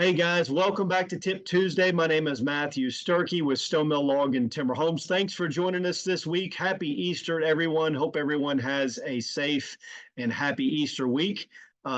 Hey guys, welcome back to Tip Tuesday. My name is Matthew Sturkey with Stone Mill Log and Timber Homes. Thanks for joining us this week. Happy Easter, everyone. Hope everyone has a safe and happy Easter week.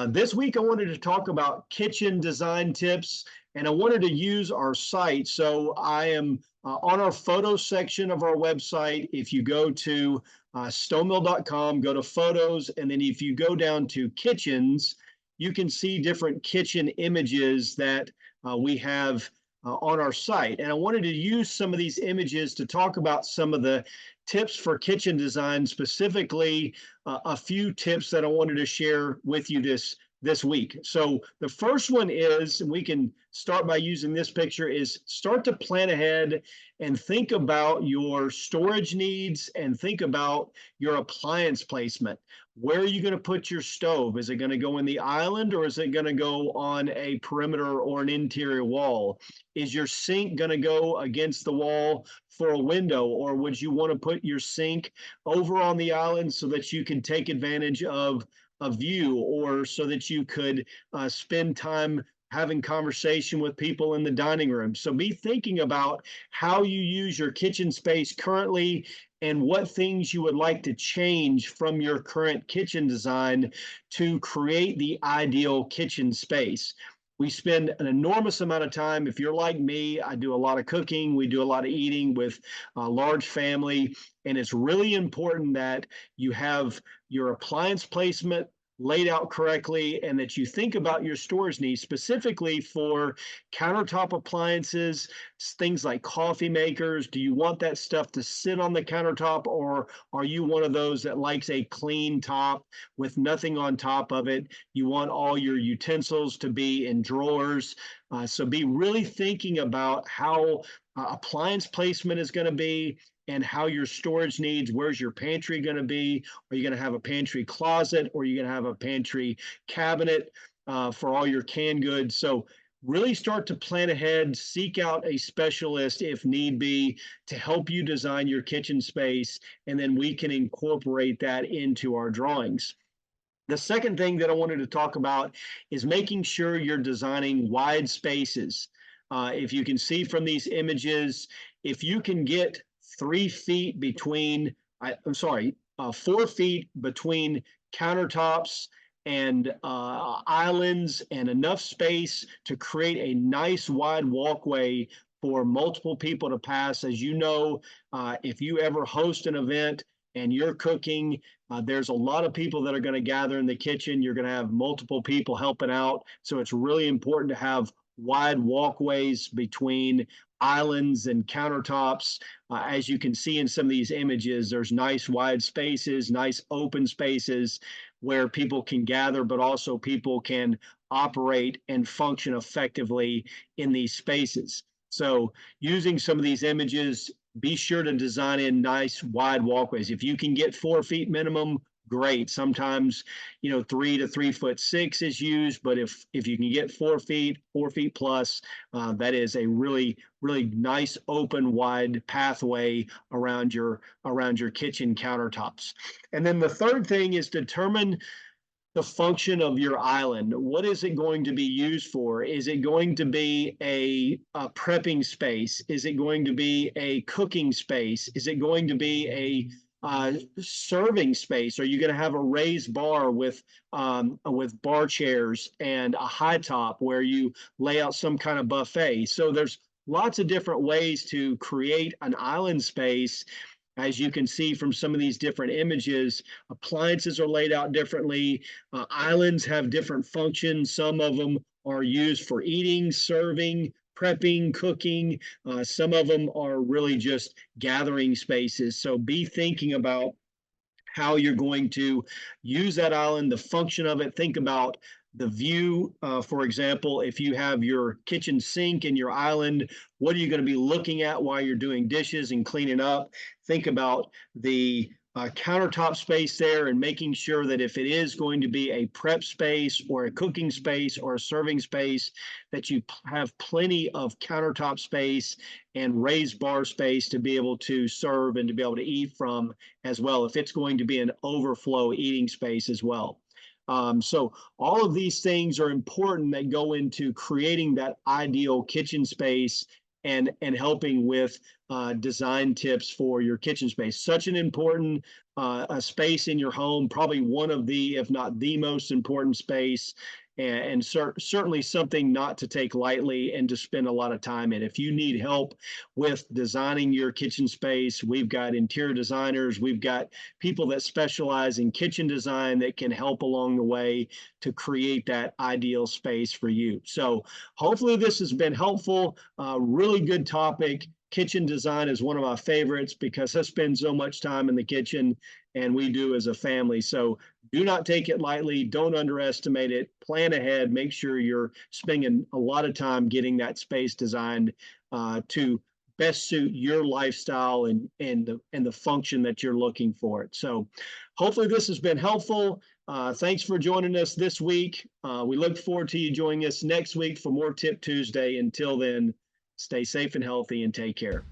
This week, I wanted to talk about kitchen design tips, and I wanted to use our site. So I am on our photo section of our website. If you go to stonemill.com, go to photos, and then if you go down to kitchens, you can see different kitchen images that we have on our site. And I wanted to use some of these images to talk about some of the tips for kitchen design, specifically a few tips that I wanted to share with you this week. So the first one is, and we can start by using this picture, is start to plan ahead and think about your storage needs and think about your appliance placement. Where are you going to put your stove? Is it going to go in the island, or is it going to go on a perimeter or an interior wall? Is your sink going to go against the wall for a window, or would you want to put your sink over on the island so that you can take advantage of a view, or so that you could spend time having conversation with people in the dining room? So be thinking about how you use your kitchen space currently and what things you would like to change from your current kitchen design to create the ideal kitchen space. We spend an enormous amount of time. If you're like me, I do a lot of cooking. We do a lot of eating with a large family. And it's really important that you have your appliance placement laid out correctly and that you think about your storage needs, specifically for countertop appliances, things like coffee makers. Do you want that stuff to sit on the countertop, or are you one of those that likes a clean top with nothing on top of it? You want all your utensils to be in drawers. So be really thinking about how appliance placement is going to be and how your storage needs. Where's your pantry going to be? Are you going to have a pantry closet, or are you going to have a pantry cabinet for all your canned goods? So really start to plan ahead, seek out a specialist if need be to help you design your kitchen space, and then we can incorporate that into our drawings. The second thing that I wanted to talk about is making sure you're designing wide spaces. If you can see from these images, if you can get 3 feet between, I'm sorry, 4 feet between countertops and islands, and enough space to create a nice wide walkway for multiple people to pass. As you know, if you ever host an event and you're cooking, there's a lot of people that are going to gather in the kitchen. You're going to have multiple people helping out. So it's really important to have wide walkways between islands and countertops. As you can see in some of these images, there's nice wide spaces, nice open spaces where people can gather, but also people can operate and function effectively in these spaces. So using some of these images, be sure to design in nice wide walkways. If you can get 4 feet minimum, great. Sometimes, 3 to 3'6" is used, but if you can get 4 feet, 4 feet plus, that is a really nice open wide pathway around your kitchen countertops. And then the third thing is determine the function of your island. What is it going to be used for? Is it going to be a prepping space? Is it going to be a cooking space? Is it going to be a serving space? Are you going to have a raised bar with bar chairs and a high top where you lay out some kind of buffet? So there's lots of different ways to create an island space. As you can see from some of these different images, appliances are laid out differently. Islands have different functions. Some of them are used for eating, serving, prepping, cooking. Some of them are really just gathering spaces. So be thinking about how you're going to use that island, the function of it. Think about the view. For example, if you have your kitchen sink and your island, what are you going to be looking at while you're doing dishes and cleaning up? Think about the countertop space there, and making sure that if it is going to be a prep space or a cooking space or a serving space, that you have plenty of countertop space and raised bar space to be able to serve and to be able to eat from as well, if it's going to be an overflow eating space as well. So all of these things are important that go into creating that ideal kitchen space and helping with design tips for your kitchen space. Such an important a space in your home, probably one of the, if not the most important space, and certainly something not to take lightly and to spend a lot of time in. If you need help with designing your kitchen space, we've got interior designers, we've got people that specialize in kitchen design that can help along the way to create that ideal space for you. So hopefully this has been helpful. Really good topic. Kitchen design is one of my favorites because I spend so much time in the kitchen, and we do as a family. So do not take it lightly. Don't underestimate it. Plan ahead. Make sure you're spending a lot of time getting that space designed to best suit your lifestyle and the function that you're looking for it. So hopefully this has been helpful. Thanks for joining us this week. We look forward to you joining us next week for more Tip Tuesday. Until then, stay safe and healthy and take care.